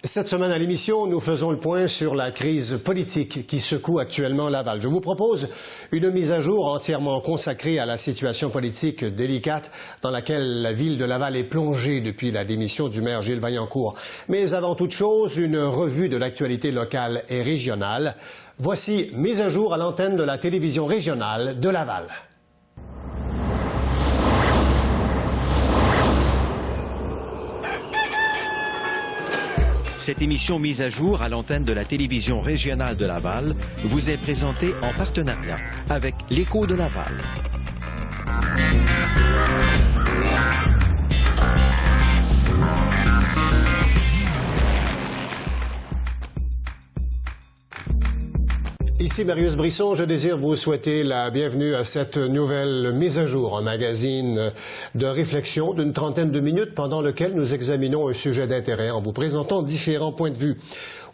Cette semaine à l'émission, nous faisons le point sur la crise politique qui secoue actuellement Laval. Je vous propose une mise à jour entièrement consacrée à la situation politique délicate dans laquelle la ville de Laval est plongée depuis la démission du maire Gilles Vaillancourt. Mais avant toute chose, une revue de l'actualité locale et régionale. Voici mise à jour à l'antenne de la télévision régionale de Laval. Cette émission mise à jour à l'antenne de la télévision régionale de Laval vous est présentée en partenariat avec l'Écho de Laval. Ici Marius Brisson, je désire vous souhaiter la bienvenue à cette nouvelle mise à jour, un magazine de réflexion d'une trentaine de minutes pendant lequel nous examinons un sujet d'intérêt en vous présentant différents points de vue.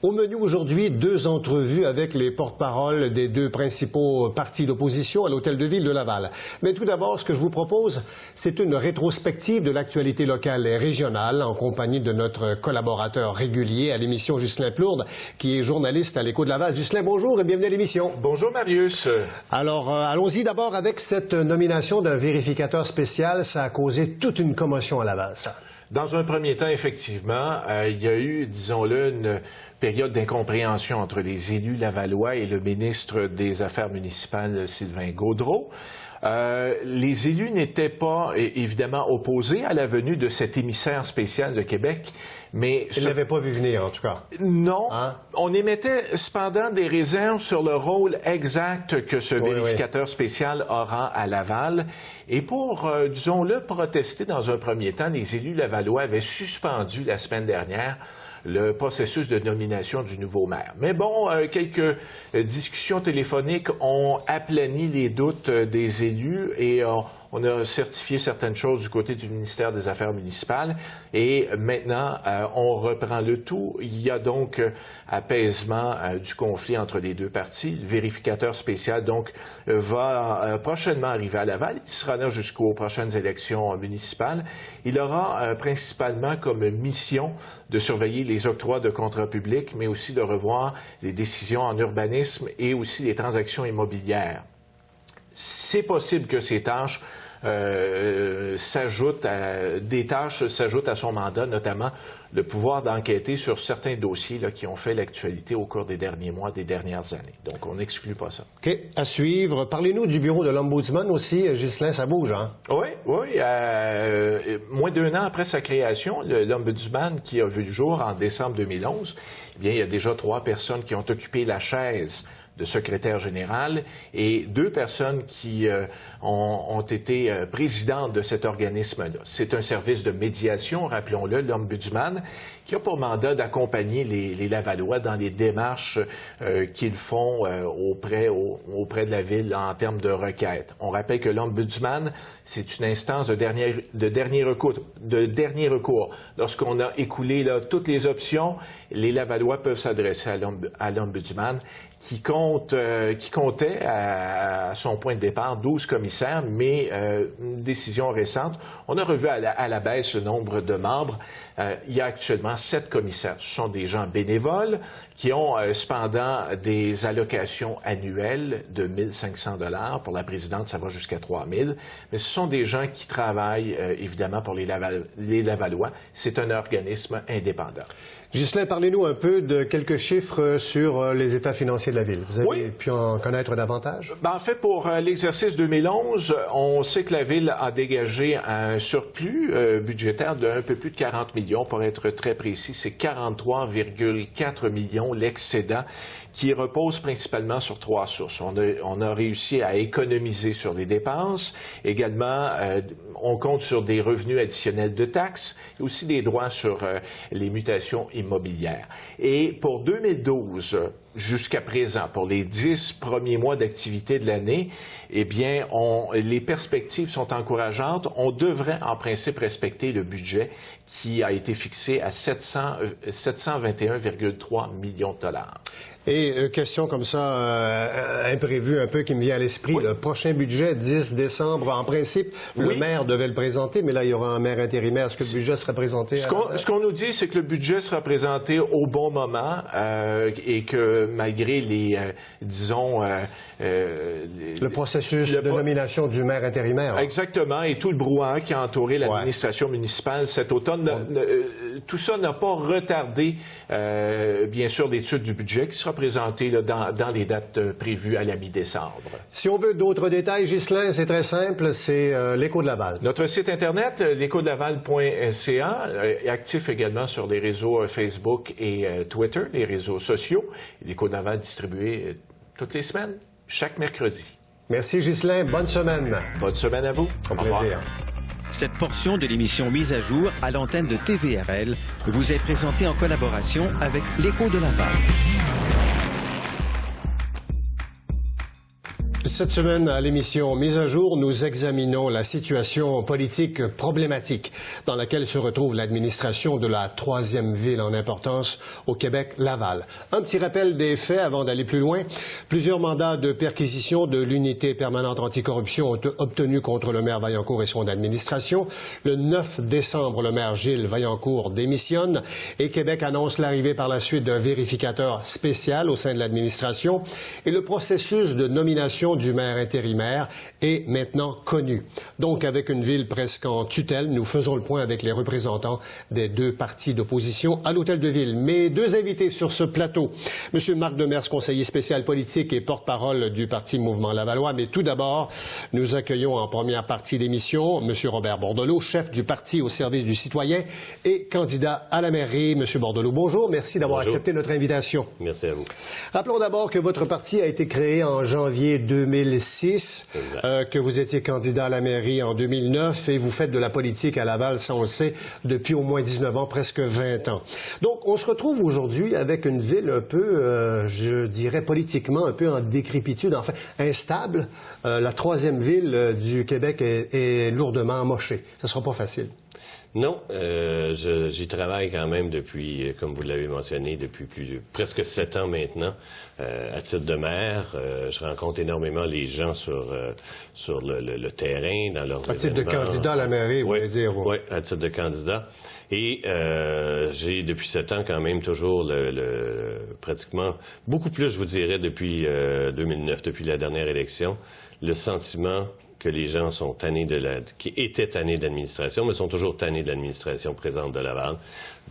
Au menu aujourd'hui, 2 entrevues avec les porte-paroles des 2 principaux partis d'opposition à l'Hôtel de Ville de Laval. Mais tout d'abord, ce que je vous propose, c'est une rétrospective de l'actualité locale et régionale en compagnie de notre collaborateur régulier à l'émission, Ghislain Plourde, qui est journaliste à l'Écho de Laval. Ghislain, bonjour et bienvenue à l'émission. Bonjour Marius. Alors, allons-y d'abord avec cette nomination d'un vérificateur spécial. Ça a causé toute une commotion à Laval, ça. Dans un premier temps, effectivement, il y a eu, disons-le, une période d'incompréhension entre les élus lavallois et le ministre des Affaires municipales, Sylvain Gaudreault. Les élus n'étaient pas, évidemment, opposés à la venue de cet émissaire spécial de Québec, mais... Ils ne l'avaient pas vu venir, en tout cas. Non. Hein? On émettait cependant des réserves sur le rôle exact que ce vérificateur spécial aura à Laval. Et pour, disons-le, protester dans un premier temps, les élus lavallois avaient suspendu la semaine dernière le processus de nomination du nouveau maire. Mais bon, quelques discussions téléphoniques ont aplani les doutes des élus et on a certifié certaines choses du côté du ministère des Affaires municipales et maintenant, on reprend le tout. Il y a donc apaisement du conflit entre les 2 parties. Le vérificateur spécial, donc, va prochainement arriver à Laval. Il sera là jusqu'aux prochaines élections municipales. Il aura principalement comme mission de surveiller les octrois de contrats publics, mais aussi de revoir les décisions en urbanisme et aussi les transactions immobilières. C'est possible que ces tâches s'ajoutent à son mandat, notamment le pouvoir d'enquêter sur certains dossiers là, qui ont fait l'actualité au cours des derniers mois, des dernières années. Donc, on n'exclut pas ça. OK. À suivre. Parlez-nous du bureau de l'Ombudsman aussi. Ghislain, ça bouge, hein? Oui. Moins d'1 an après sa création, l'Ombudsman qui a vu le jour en décembre 2011, eh bien, il y a déjà 3 personnes qui ont occupé la chaise de secrétaire général et 2 personnes qui ont été présidentes de cet organisme-là. C'est un service de médiation, rappelons-le, l'Ombudsman, qui a pour mandat d'accompagner les Lavallois dans les démarches qu'ils font auprès de la ville en termes de requêtes. On rappelle que l'Ombudsman, c'est une instance de dernier recours. Lorsqu'on a écoulé là, toutes les options, les Lavallois peuvent s'adresser à l'Ombudsman qui comptait à son point de départ 12 commissaires, mais une décision récente, on a revu à la baisse le nombre de membres. Il y a actuellement 7 commissaires. Ce sont des gens bénévoles qui ont cependant des allocations annuelles de 1 500 $. Pour la présidente, ça va jusqu'à 3 000. Mais ce sont des gens qui travaillent, évidemment, pour les Lavallois. C'est un organisme indépendant. Ghislain, parlez-nous un peu de quelques chiffres sur les états financiers de la ville. Vous avez pu en connaître davantage? En fait, pour l'exercice 2011, on sait que la ville a dégagé un surplus budgétaire d'un peu plus de 40 millions. Pour être très précis, c'est 43,4 millions l'excédent qui repose principalement sur 3 sources. On a réussi à économiser sur les dépenses. Également, on compte sur des revenus additionnels de taxes et aussi des droits sur les mutations immobilières. Et pour 2012, jusqu'à présent, pour les 10 premiers mois d'activité de l'année, eh bien, les perspectives sont encourageantes. On devrait, en principe, respecter le budget qui a été fixé à 721,3 millions de dollars. Et question comme ça, imprévue un peu qui me vient à l'esprit, le prochain budget, 10 décembre, en principe, le maire devait le présenter, mais là, il y aura un maire intérimaire. Est-ce que le budget sera présenté? Ce qu'on nous dit, c'est que le budget sera présenté au bon moment et que malgré les, le processus de nomination du maire intérimaire. Exactement, et tout le brouhaha qui a entouré l'administration municipale cet automne, tout ça n'a pas retardé, bien sûr, l'étude du budget qui sera présenté là, dans les dates prévues à la mi-décembre. Si on veut d'autres détails, Ghislain, c'est très simple, c'est l'Écho de Laval. Notre site Internet, l'échodelaval.ca, est actif également sur les réseaux Facebook et Twitter, les réseaux sociaux. L'Écho de Laval distribué toutes les semaines, chaque mercredi. Merci, Ghislain. Bonne semaine. Bonne semaine à vous. Au plaisir. Cette portion de l'émission Mise à jour à l'antenne de TVRL vous est présentée en collaboration avec l'Écho de Laval. Cette semaine, à l'émission Mise à jour, nous examinons la situation politique problématique dans laquelle se retrouve l'administration de la troisième ville en importance au Québec, Laval. Un petit rappel des faits avant d'aller plus loin. Plusieurs mandats de perquisition de l'unité permanente anticorruption ont obtenu contre le maire Vaillancourt et son administration. Le 9 décembre, le maire Gilles Vaillancourt démissionne et Québec annonce l'arrivée par la suite d'un vérificateur spécial au sein de l'administration et le processus de nomination du maire intérimaire est maintenant connu. Donc, avec une ville presque en tutelle, nous faisons le point avec les représentants des deux partis d'opposition à l'Hôtel de Ville. Mes deux invités sur ce plateau, M. Marc Demers, conseiller spécial politique et porte-parole du Parti Mouvement Lavallois. Mais tout d'abord, nous accueillons en première partie d'émission M. Robert Bordelot, chef du Parti au service du citoyen et candidat à la mairie. M. Bordelot, bonjour. Merci d'avoir accepté notre invitation. Merci à vous. Rappelons d'abord que votre parti a été créé en janvier 2006, que vous étiez candidat à la mairie en 2009 et vous faites de la politique à Laval, ça on le sait, depuis au moins 19 ans, presque 20 ans. Donc, on se retrouve aujourd'hui avec une ville un peu, je dirais politiquement, un peu en décrépitude, enfin instable. La troisième ville du Québec est lourdement amochée. Ça sera pas facile. Non, j'y travaille quand même depuis, comme vous l'avez mentionné, depuis presque 7 ans maintenant, à titre de maire. Je rencontre énormément les gens sur le terrain, dans leurs événements. À titre de candidat à la mairie, vous voulez dire? Oui, à titre de candidat. Et j'ai depuis 7 ans quand même toujours pratiquement, beaucoup plus je vous dirais depuis 2009, depuis la dernière élection, le sentiment que les gens sont tannés qui étaient tannés d'administration, mais sont toujours tannés de l'administration présente de Laval.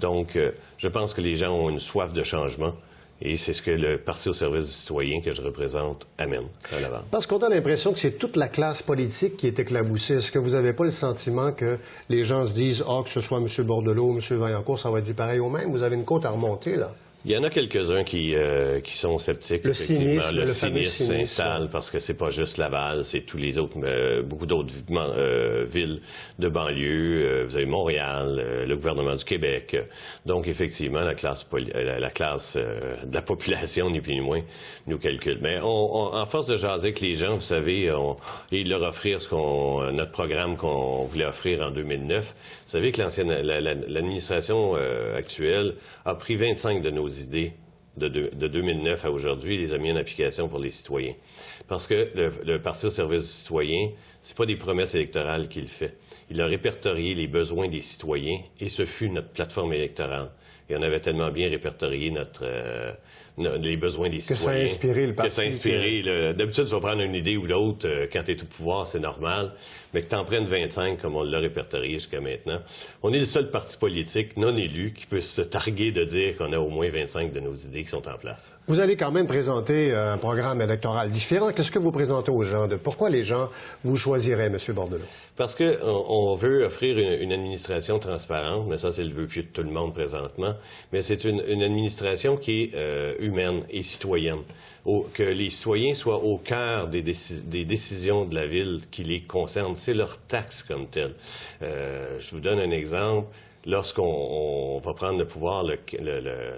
Donc, je pense que les gens ont une soif de changement. Et c'est ce que le Parti au service du citoyen que je représente amène à Laval. Parce qu'on a l'impression que c'est toute la classe politique qui est éclaboussée. Est-ce que vous n'avez pas le sentiment que les gens se disent « Ah, que ce soit M. Bordelot ou M. Vaillancourt, ça va être du pareil au même ». Vous avez une côte à remonter, là. Il y en a quelques-uns qui sont sceptiques. Le cynisme, le cynisme s'installe parce que c'est pas juste Laval, c'est tous les autres, beaucoup d'autres villes de banlieue. Vous avez Montréal, le gouvernement du Québec. Donc effectivement, la classe de la population, ni plus ni moins, nous calcule. Mais en force de jaser avec les gens, vous savez, et leur offrir notre programme qu'on voulait offrir en 2009. Vous savez que l'administration actuelle a pris 25 de nos idées de 2009 à aujourd'hui, les a mis en application pour les citoyens. Parce que le Parti au service du citoyen, c'est pas des promesses électorales qu'il fait. Il a répertorié les besoins des citoyens et ce fut notre plateforme électorale. Et on avait tellement bien répertorié les besoins des citoyens. Que ça a inspiré le parti. Que ça a inspiré. D'habitude, tu vas prendre une idée ou l'autre quand tu es au pouvoir, c'est normal. Mais que tu en prennes 25, comme on l'a répertorié jusqu'à maintenant. On est le seul parti politique non élu qui peut se targuer de dire qu'on a au moins 25 de nos idées qui sont en place. Vous allez quand même présenter un programme électoral différent. Qu'est-ce que vous présentez aux gens? Pourquoi les gens vous choisiraient, M. Bordelot? Parce qu'on veut offrir une administration transparente, mais ça, c'est le vœu pieux de tout le monde présentement. Mais c'est une administration qui est humaine et citoyenne. Que les citoyens soient au cœur des décisions de la ville qui les concernent. C'est leur taxe comme telle. Je vous donne un exemple. lorsqu'on va prendre le pouvoir le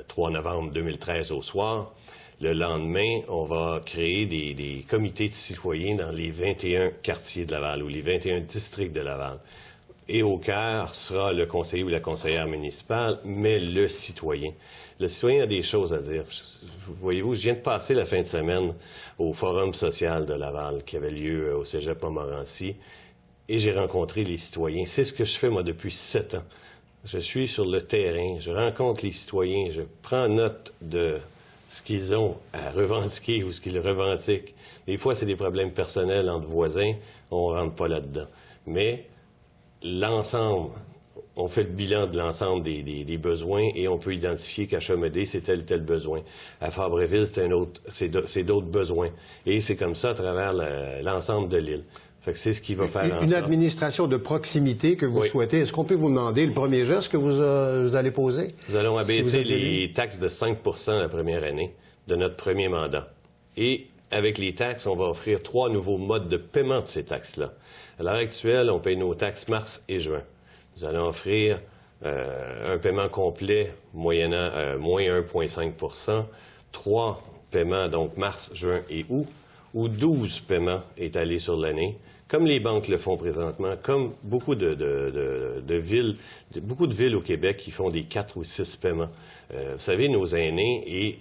3 novembre 2013 au soir, le lendemain, on va créer des comités de citoyens dans les 21 quartiers de Laval ou les 21 districts de Laval. Et au cœur sera le conseiller ou la conseillère municipale, mais le citoyen. Le citoyen a des choses à dire. Voyez-vous, je viens de passer la fin de semaine au Forum social de Laval qui avait lieu au Cégep Montmorency et j'ai rencontré les citoyens. C'est ce que je fais, moi, depuis 7 ans. Je suis sur le terrain, je rencontre les citoyens, je prends note de ce qu'ils ont à revendiquer ou ce qu'ils revendiquent. Des fois, c'est des problèmes personnels entre voisins, on ne rentre pas là-dedans. Mais l'ensemble, on fait le bilan de l'ensemble des besoins et on peut identifier qu'à Chaumedé, c'est tel besoin. À Fabreville, c'est d'autres besoins. Et c'est comme ça à travers l'ensemble de l'île. Fait que c'est ce qui va faire en sorte. Une administration de proximité que vous souhaitez. Est-ce qu'on peut vous demander le premier geste que vous allez poser? Nous allons abaisser les taxes de 5 la première année de notre premier mandat. Et avec les taxes, on va offrir 3 nouveaux modes de paiement de ces taxes-là. À l'heure actuelle, on paye nos taxes mars et juin. Nous allons offrir un paiement complet moyennant moins 1,5 3 paiements, donc mars, juin et août, ou 12 paiements étalés sur l'année, comme les banques le font présentement, comme beaucoup de villes au Québec qui font des 4 ou 6 paiements. Vous savez, nos aînés et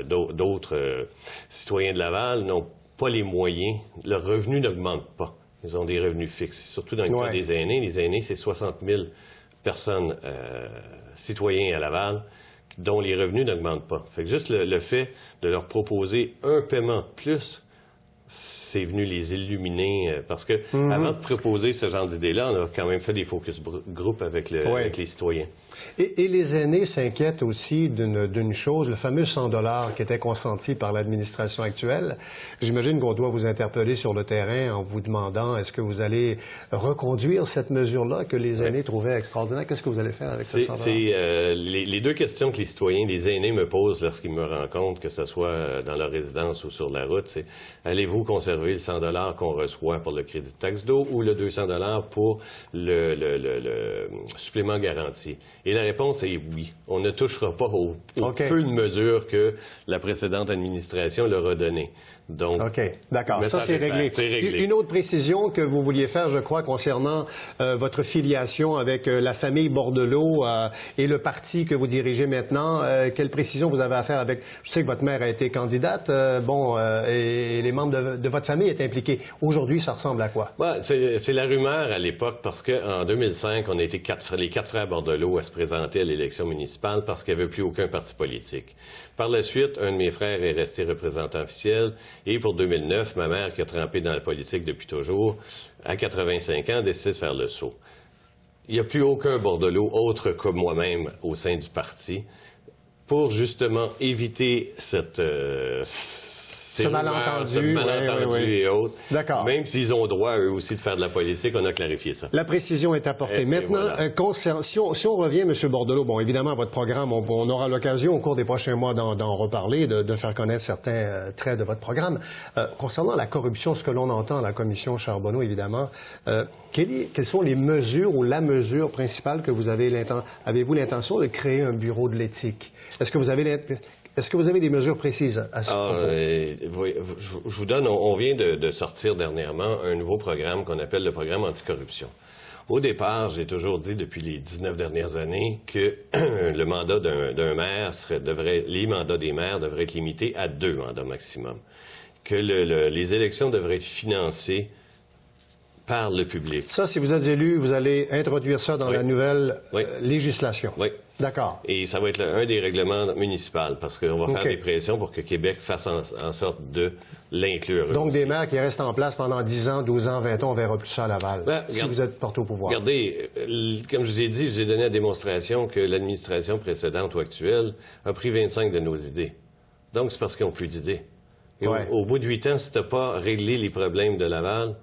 d'autres citoyens de Laval n'ont pas les moyens, leurs revenus n'augmentent pas. Ils ont des revenus fixes. Surtout dans le cas des aînés. Les aînés, c'est 60 000 personnes, citoyens à Laval, dont les revenus n'augmentent pas. Fait que juste le fait de leur proposer un paiement plus, c'est venu les illuminer. Parce que avant de proposer ce genre d'idée-là, on a quand même fait des focus group avec les citoyens. Et les aînés s'inquiètent aussi d'une chose, le fameux 100 $ qui était consenti par l'administration actuelle. J'imagine qu'on doit vous interpeller sur le terrain en vous demandant est-ce que vous allez reconduire cette mesure-là que les aînés trouvaient extraordinaire? Qu'est-ce que vous allez faire avec ce 100 $? C'est les deux questions que les citoyens, les aînés me posent lorsqu'ils me rencontrent, que ce soit dans leur résidence ou sur la route, c'est allez-vous conserver le 100 $ qu'on reçoit pour le crédit de taxe d'eau ou le 200 $ pour le supplément garanti? Et la réponse est oui. On ne touchera pas au peu de mesures que la précédente administration leur a données. Donc, OK, d'accord. Ça, c'est réglé. Une autre précision que vous vouliez faire, je crois, concernant votre filiation avec la famille Bordelot et le parti que vous dirigez maintenant. Quelle précision vous avez à faire avec... Je sais que votre mère a été candidate, et les membres de votre famille étaient impliqués. Aujourd'hui, ça ressemble à quoi? Ouais, c'est la rumeur à l'époque, parce qu'en 2005, on a été les 4 frères Bordelot à se présenter à l'élection municipale parce qu'il n'y avait plus aucun parti politique. Par la suite, un de mes frères est resté représentant officiel. Et pour 2009, ma mère, qui a trempé dans la politique depuis toujours, à 85 ans, a décidé de faire le saut. Il n'y a plus aucun Bordelot autre que moi-même au sein du parti pour justement éviter ce malentendu et autres. D'accord. Même s'ils ont droit, eux aussi, de faire de la politique, on a clarifié ça. La précision est apportée. Maintenant, si on revient, M. Bordelot, bon, évidemment, à votre programme, on aura l'occasion au cours des prochains mois d'en reparler, de faire connaître certains traits de votre programme. Concernant la corruption, ce que l'on entend à la commission Charbonneau, évidemment, quelles sont les mesures ou la mesure principale que vous avez-vous l'intention de créer un bureau de l'éthique? Est-ce que vous avez des mesures précises à ce propos? Je vous donne, on vient de sortir dernièrement un nouveau programme qu'on appelle le programme anticorruption. Au départ, j'ai toujours dit depuis les 19 dernières années que le mandat d'un maire les mandats des maires devraient être limités à 2 mandats maximum. Que les élections devraient être financées par le public. Ça, si vous êtes élu, vous allez introduire ça dans la nouvelle législation. Oui. D'accord. Et ça va être un des règlements municipaux, parce qu'on va faire des pressions pour que Québec fasse en sorte de l'inclure. Donc, aussi. Des maires qui restent en place pendant 10 ans, 12 ans, 20 ans, on verra plus ça à Laval, si vous êtes porté au pouvoir. Regardez, comme je vous ai dit, je vous ai donné la démonstration que l'administration précédente ou actuelle a pris 25 de nos idées. Donc, c'est parce qu'ils n'ont plus d'idées. Et au bout de 8 ans, si tu n'as pas réglé les problèmes de Laval,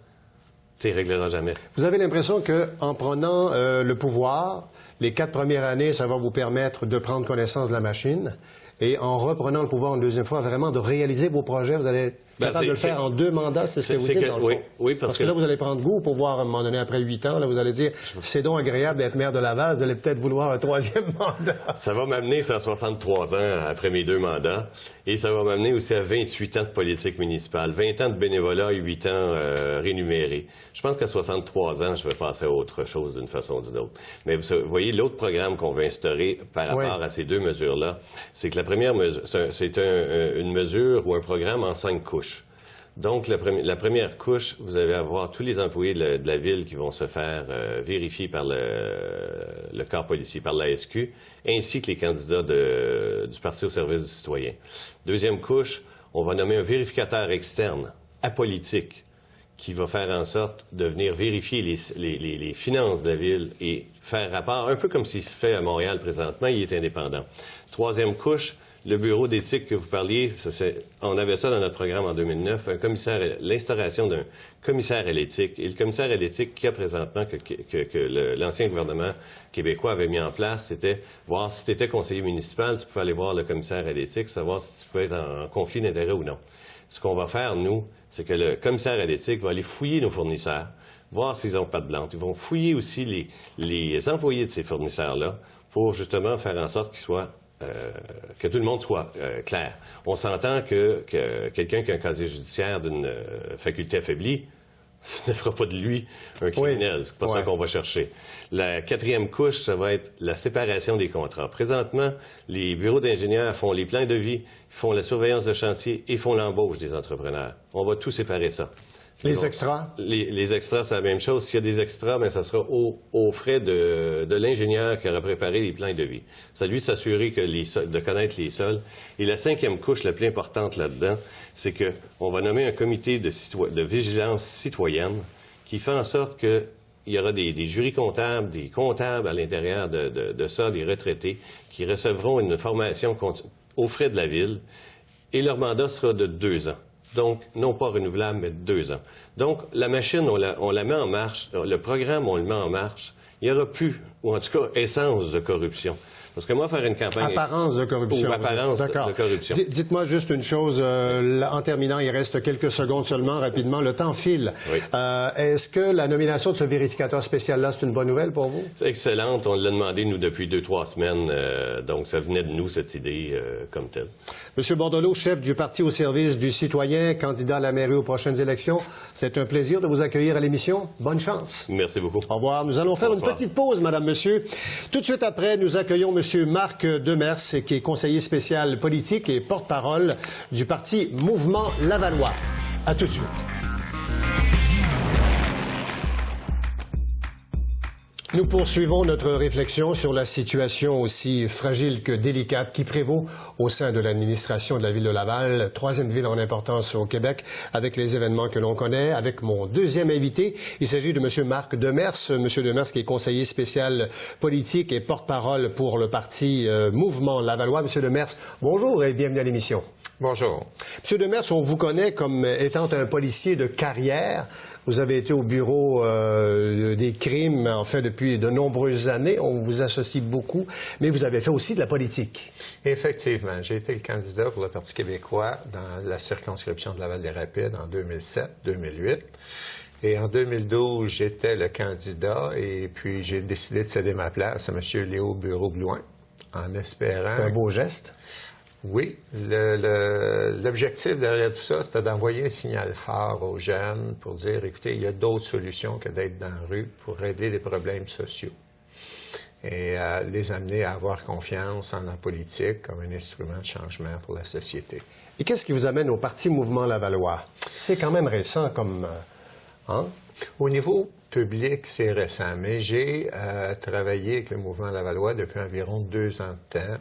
tu ne régleras jamais. Vous avez l'impression qu'en prenant le pouvoir, Les 4 premières années, ça va vous permettre de prendre connaissance de la machine. Et en reprenant le pouvoir une deuxième fois, vraiment de réaliser vos projets, vous allez être capable de le faire en 2 mandats, c'est ce que vous dites dans le fond. Oui, parce que là, vous allez prendre goût pour voir, à un moment donné, après 8 ans, là, vous allez dire, c'est donc agréable d'être maire de Laval, vous allez peut-être vouloir un 3e mandat. Ça va m'amener 163 ans après mes 2 mandats, et ça va m'amener aussi à 28 ans de politique municipale, 20 ans de bénévolat et 8 ans rémunérés. Je pense qu'à 63 ans, je vais passer à autre chose d'une façon ou d'une autre. Mais vous voyez, l'autre programme qu'on va instaurer par rapport à ces 2 mesures-là, c'est que la première mesure, c'est une mesure ou un programme en 5 couches. Donc, la première couche, vous allez avoir tous les employés de la ville qui vont se faire vérifier par le corps policier, par la SQ, ainsi que les candidats du Parti au service du citoyen. Deuxième couche, on va nommer un vérificateur externe, apolitique, qui va faire en sorte de venir vérifier les finances de la ville et faire rapport, un peu comme s'il se fait à Montréal présentement, il est indépendant. Troisième couche, le bureau d'éthique que vous parliez, on avait ça dans notre programme en 2009, l'instauration d'un commissaire à l'éthique. Et le commissaire à l'éthique qu'il y a présentement, que l'ancien gouvernement québécois avait mis en place, c'était voir si tu étais conseiller municipal, tu pouvais aller voir le commissaire à l'éthique, savoir si tu pouvais être en conflit d'intérêts ou non. Ce qu'on va faire, nous, c'est que le commissaire à l'éthique va aller fouiller nos fournisseurs, voir s'ils n'ont pas de blanc. Ils vont fouiller aussi les employés de ces fournisseurs-là pour justement faire en sorte qu'ils soient que tout le monde soit clair. On s'entend que quelqu'un qui a un casier judiciaire d'une faculté affaiblie, ça ne fera pas de lui un criminel. C'est pas ça qu'on va chercher. La 4e couche, ça va être la séparation des contrats. Présentement, les bureaux d'ingénieurs font les plans de vie, font la surveillance de chantier et font l'embauche des entrepreneurs. On va tout séparer ça. Les extras? Les extras, c'est la même chose. S'il y a des extras, bien, ça sera aux frais de l'ingénieur qui aura préparé les plans de vie. Ça lui s'assurer de connaître les sols. Et la 5e couche, la plus importante là-dedans, c'est qu'on va nommer un comité de vigilance citoyenne qui fait en sorte qu'il y aura des jurys comptables, des comptables à l'intérieur de ça, des retraités, qui recevront une formation aux frais de la ville. Et leur mandat sera de 2 ans. Donc, non pas renouvelable, mais 2 ans. Donc, la machine, on la met en marche. Le programme, on le met en marche. Il n'y aura plus, ou en tout cas, essence de corruption. Parce que moi, faire une campagne... Apparence de corruption. Ou apparence de corruption. Dites-moi juste une chose, en terminant, il reste quelques secondes seulement, rapidement, le temps file. Oui. Est-ce que la nomination de ce vérificateur spécial-là, c'est une bonne nouvelle pour vous? C'est excellente. On l'a demandé, nous, depuis 2-3 semaines. Donc, ça venait de nous, cette idée, comme telle. Monsieur Bordelot, chef du Parti au service du citoyen, candidat à la mairie aux prochaines élections, c'est un plaisir de vous accueillir à l'émission. Bonne chance. Merci beaucoup. Au revoir. Nous allons faire une petite pause, madame, monsieur. Tout de suite après, nous accueillons monsieur Marc Demers, qui est conseiller spécial politique et porte-parole du Parti Mouvement Lavallois. À tout de suite. Nous poursuivons notre réflexion sur la situation aussi fragile que délicate qui prévaut au sein de l'administration de la ville de Laval, 3e ville en importance au Québec, avec les événements que l'on connaît. Avec mon deuxième invité, il s'agit de M. Marc Demers. M. Demers qui est conseiller spécial politique et porte-parole pour le Parti Mouvement Lavallois. M. Demers, bonjour et bienvenue à l'émission. Bonjour. M. Demers, on vous connaît comme étant un policier de carrière. Vous avez été au bureau des crimes, en fait, depuis de nombreuses années. On vous associe beaucoup, mais vous avez fait aussi de la politique. Effectivement. J'ai été le candidat pour le Parti québécois dans la circonscription de Laval-des-Rapides en 2007-2008. Et en 2012, j'étais le candidat et puis j'ai décidé de céder ma place à M. Léo Bureau-Blouin en espérant... Un beau geste. Oui. L'objectif derrière tout ça, c'était d'envoyer un signal fort aux jeunes pour dire, écoutez, il y a d'autres solutions que d'être dans la rue pour régler des problèmes sociaux. Et les amener à avoir confiance en la politique comme un instrument de changement pour la société. Et qu'est-ce qui vous amène au Parti Mouvement Lavallois? C'est quand même récent comme... Hein? Au niveau public, c'est récent, mais j'ai travaillé avec le Mouvement Lavallois depuis environ 2 ans de temps.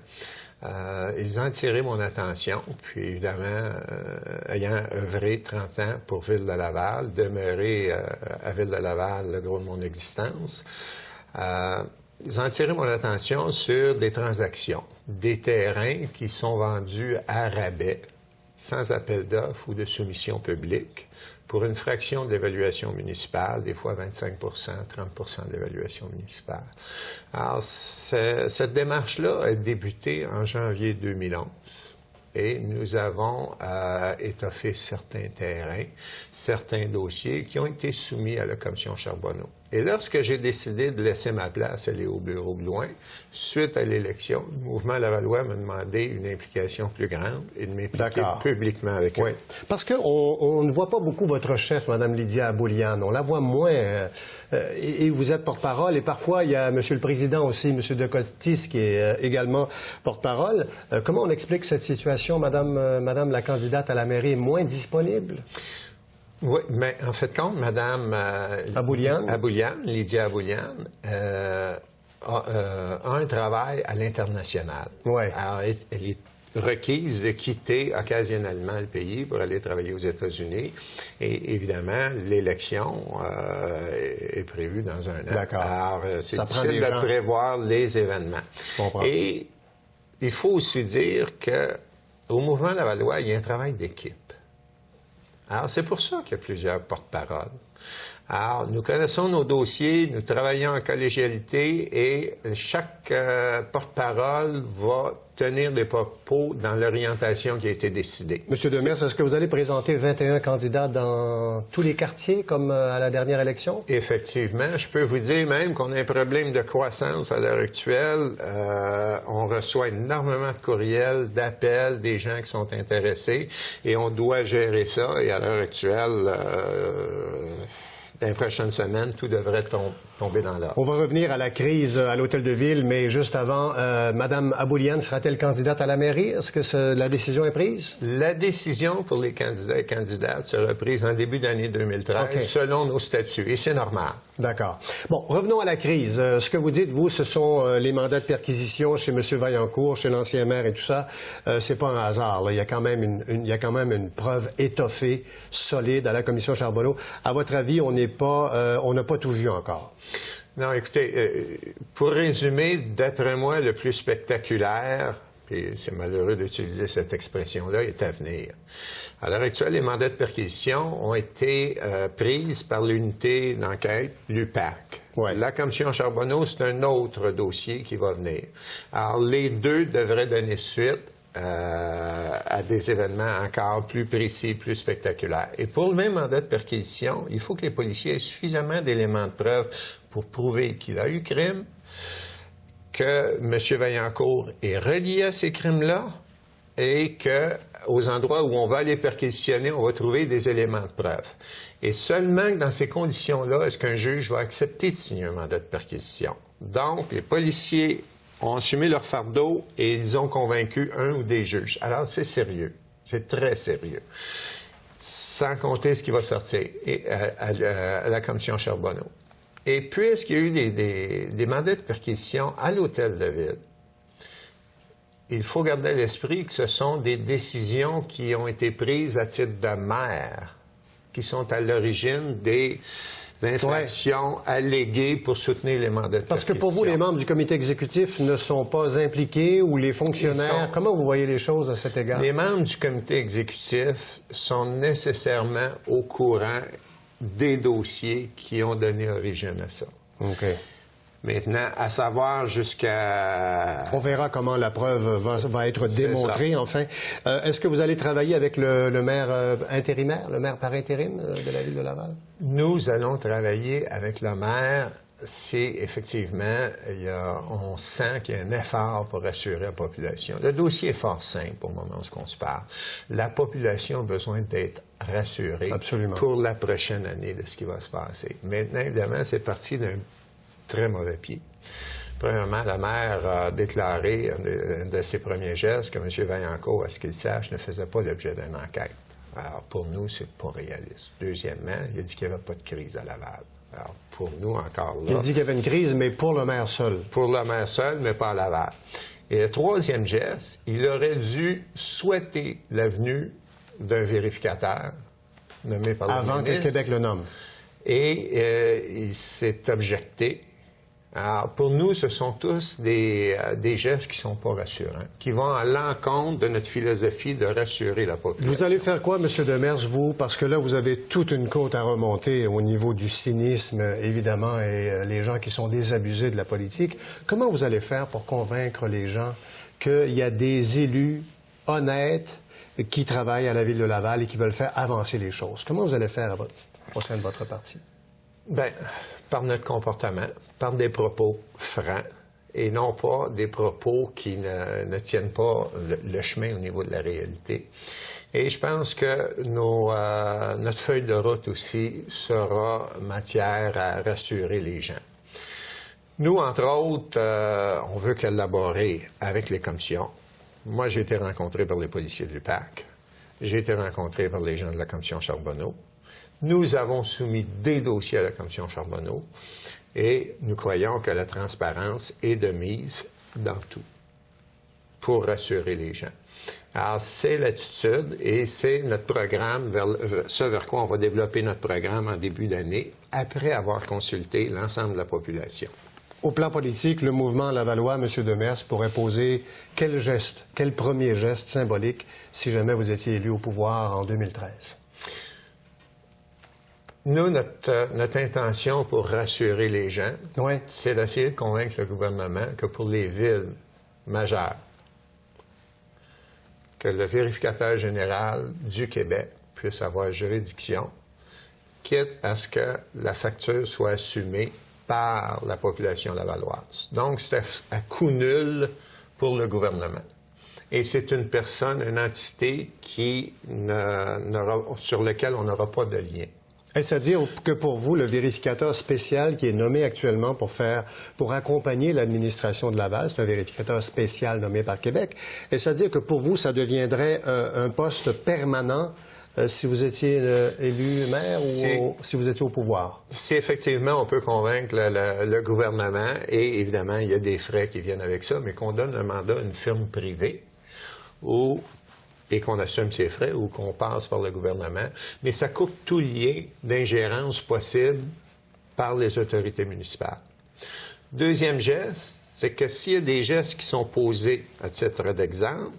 Ils ont attiré mon attention, puis évidemment, ayant œuvré 30 ans pour Ville de Laval, demeuré à Ville de Laval le gros de mon existence, ils ont attiré mon attention sur des transactions, des terrains qui sont vendus à rabais sans appel d'offres ou de soumission publique, pour une fraction de l'évaluation municipale, des fois 25 30 de l'évaluation municipale. Alors, cette démarche-là a débuté en janvier 2011. Et nous avons étoffé certains terrains, certains dossiers qui ont été soumis à la commission Charbonneau. Et lorsque j'ai décidé de laisser ma place aller au bureau de loin, suite à l'élection, le mouvement Lavallois m'a demandé une implication plus grande et de m'impliquer publiquement avec eux. Parce qu'on ne voit pas beaucoup votre chef, Mme Lydia Aboulian. On la voit moins. Et vous êtes porte-parole. Et parfois, il y a M. le Président aussi, M. De Costis, qui est également porte-parole. Comment on explique cette situation? Madame la candidate à la mairie est moins disponible? Oui, mais en fait, Mme Aboulian, Lydia Aboulian, a un travail à l'international. Ouais. Alors, elle est requise de quitter occasionnellement le pays pour aller travailler aux États-Unis. Et évidemment, l'élection est prévue dans un an. D'accord. Alors, c'est difficile de prévoir les événements. Je comprends. Et il faut aussi dire qu'au mouvement Lavallois, il y a un travail d'équipe. Alors, c'est pour ça qu'il y a plusieurs porte-paroles. Alors, nous connaissons nos dossiers, nous travaillons en collégialité et chaque porte-parole va tenir des propos dans l'orientation qui a été décidée. Monsieur Demers, est-ce que vous allez présenter 21 candidats dans tous les quartiers, comme à la dernière élection? Effectivement. Je peux vous dire même qu'on a un problème de croissance à l'heure actuelle. On reçoit énormément de courriels, d'appels, des gens qui sont intéressés, et on doit gérer ça. Et à l'heure actuelle, dans les prochaines semaines, tout devrait tomber dans l'ordre. On va revenir à la crise à l'Hôtel de Ville, mais juste avant, Mme Aboulian sera-t-elle candidate à la mairie? Est-ce que la décision est prise? La décision pour les candidats et candidates sera prise en début d'année 2013, selon nos statuts, et c'est normal. D'accord. Bon, revenons à la crise. Ce que vous dites, vous, ce sont les mandats de perquisition chez M. Vaillancourt, chez l'ancien maire et tout ça. C'est pas un hasard. Là. Il y a quand même une preuve étoffée, solide à la commission Charbonneau. À votre avis, on n'a pas tout vu encore? Non, écoutez, pour résumer, d'après moi, le plus spectaculaire, et c'est malheureux d'utiliser cette expression-là, est à venir. À l'heure actuelle, les mandats de perquisition ont été prises par l'unité d'enquête, l'UPAC. Ouais. La commission Charbonneau, c'est un autre dossier qui va venir. Alors, les deux devraient donner suite à des événements encore plus précis, plus spectaculaires. Et pour le même mandat de perquisition, il faut que les policiers aient suffisamment d'éléments de preuve pour prouver qu'il a eu crime, que M. Vaillancourt est relié à ces crimes-là et qu'aux endroits où on va aller perquisitionner, on va trouver des éléments de preuve. Et seulement dans ces conditions-là, est-ce qu'un juge va accepter de signer un mandat de perquisition. Donc, les policiers ont assumé leur fardeau et ils ont convaincu un ou des juges. Alors, c'est sérieux. C'est très sérieux. Sans compter ce qui va sortir à la commission Charbonneau. Et puisqu'il y a eu des mandats de perquisition à l'Hôtel de Ville, il faut garder à l'esprit que ce sont des décisions qui ont été prises à titre de maire, qui sont à l'origine des infractions alléguées pour soutenir les mandats de perquisition. Parce que pour vous, les membres du comité exécutif ne sont pas impliqués ou les fonctionnaires, comment vous voyez les choses à cet égard? Les membres du comité exécutif sont nécessairement au courant des dossiers qui ont donné origine à ça. OK. Maintenant, à savoir jusqu'à... On verra comment la preuve va être démontrée, enfin. Est-ce que vous allez travailler avec le maire intérimaire, le maire par intérim de la Ville de Laval? Nous allons travailler avec le maire si, effectivement, on sent qu'il y a un effort pour rassurer la population. Le dossier est fort simple au moment où on se parle. La population a besoin d'être rassurée pour la prochaine année de ce qui va se passer. Maintenant, évidemment, c'est parti d'un très mauvais pied. Premièrement, la maire a déclaré un de ses premiers gestes que M. Vaillancourt, à ce qu'il sache, ne faisait pas l'objet d'une enquête. Alors, pour nous, c'est pas réaliste. Deuxièmement, il a dit qu'il n'y avait pas de crise à Laval. Alors, pour nous, encore là... Il a dit qu'il y avait une crise, mais pour le maire seul. Pour le maire seul, mais pas à Laval. Et le troisième geste, il aurait dû souhaiter la venue d'un vérificateur nommé par le ministre. Avant que Québec le nomme. Et il s'est objecté Alors, pour nous, ce sont tous des gestes qui ne sont pas rassurants, qui vont à l'encontre de notre philosophie de rassurer la population. Vous allez faire quoi, M. Demers, vous? Parce que là, vous avez toute une côte à remonter au niveau du cynisme, évidemment, et les gens qui sont désabusés de la politique. Comment vous allez faire pour convaincre les gens qu'il y a des élus honnêtes qui travaillent à la Ville de Laval et qui veulent faire avancer les choses? Comment vous allez faire au sein de votre parti? Bien, par notre comportement, par des propos francs et non pas des propos qui ne tiennent pas le chemin au niveau de la réalité. Et je pense que notre feuille de route aussi sera matière à rassurer les gens. Nous, entre autres, on veut collaborer avec les commissions. Moi, j'ai été rencontré par les policiers de l'UPAC. J'ai été rencontré par les gens de la commission Charbonneau. Nous avons soumis des dossiers à la commission Charbonneau et nous croyons que la transparence est de mise dans tout pour rassurer les gens. Alors, c'est l'attitude et c'est notre programme, vers quoi on va développer notre programme en début d'année, après avoir consulté l'ensemble de la population. Au plan politique, le mouvement lavallois, M. Demers, pourrait poser quel geste, quel premier geste symbolique si jamais vous étiez élu au pouvoir en 2013? Nous, notre intention pour rassurer les gens, c'est d'essayer de convaincre le gouvernement que pour les villes majeures, que le vérificateur général du Québec puisse avoir juridiction, quitte à ce que la facture soit assumée par la population lavalloise. Donc, c'est à coût nul pour le gouvernement. Et c'est une personne, une entité sur laquelle on n'aura pas de lien. Est-ce à dire que pour vous, le vérificateur spécial qui est nommé actuellement pour accompagner l'administration de Laval, c'est un vérificateur spécial nommé par Québec, est-ce à dire que pour vous, ça deviendrait un poste permanent si vous étiez élu maire ou si vous étiez au pouvoir? Si effectivement on peut convaincre le gouvernement, et évidemment il y a des frais qui viennent avec ça, mais qu'on donne le mandat à une firme privée et qu'on assume ses frais ou qu'on passe par le gouvernement, mais ça coupe tout lien d'ingérence possible par les autorités municipales. Deuxième geste, c'est que s'il y a des gestes qui sont posés à titre d'exemple,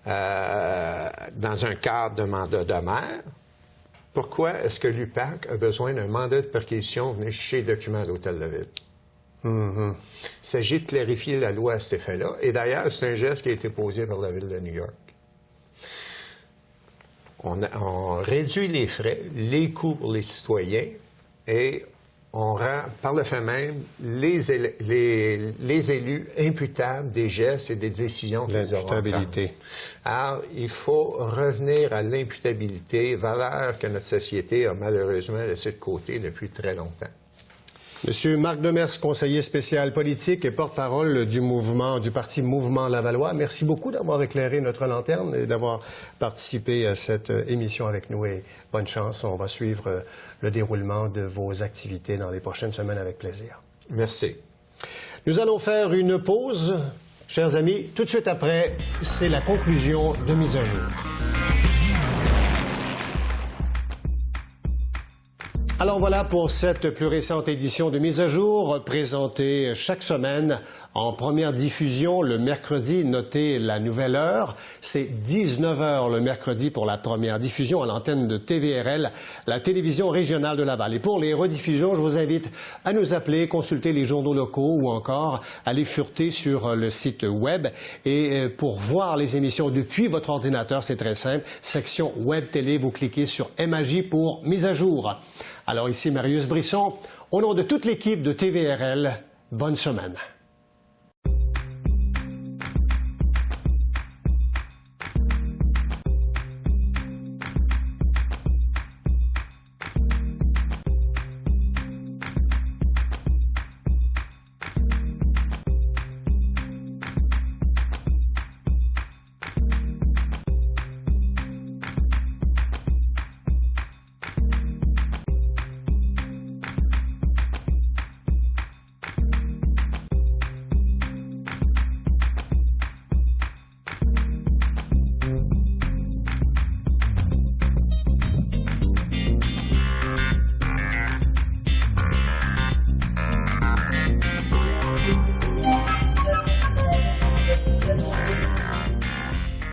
dans un cadre de mandat de maire, pourquoi est-ce que l'UPAC a besoin d'un mandat de perquisition venir chercher les documents à l'Hôtel de Ville? Il s'agit de clarifier la loi à cet effet-là. Et d'ailleurs, c'est un geste qui a été posé par la Ville de New York. On réduit les frais, les coûts pour les citoyens et on rend, par le fait même, les élus imputables des gestes et des décisions qu'ils auront à prendre. Alors, il faut revenir à l'imputabilité, valeur que notre société a malheureusement laissée de côté depuis très longtemps. Monsieur Marc Demers, conseiller spécial politique et porte-parole du parti Mouvement Lavallois, merci beaucoup d'avoir éclairé notre lanterne et d'avoir participé à cette émission avec nous et bonne chance. On va suivre le déroulement de vos activités dans les prochaines semaines avec plaisir. Merci. Nous allons faire une pause, chers amis. Tout de suite après, c'est la conclusion de Mise à jour. Alors voilà pour cette plus récente édition de Mise à jour, présentée chaque semaine en première diffusion le mercredi. Notez la nouvelle heure, c'est 19h le mercredi pour la première diffusion à l'antenne de TVRL, la télévision régionale de Laval. Et pour les rediffusions, je vous invite à nous appeler, consulter les journaux locaux ou encore aller fureter sur le site web. Et pour voir les émissions depuis votre ordinateur, c'est très simple, section Web Télé, vous cliquez sur MAJ pour Mise à jour. Alors ici Marius Brisson, au nom de toute l'équipe de TVRL, bonne semaine.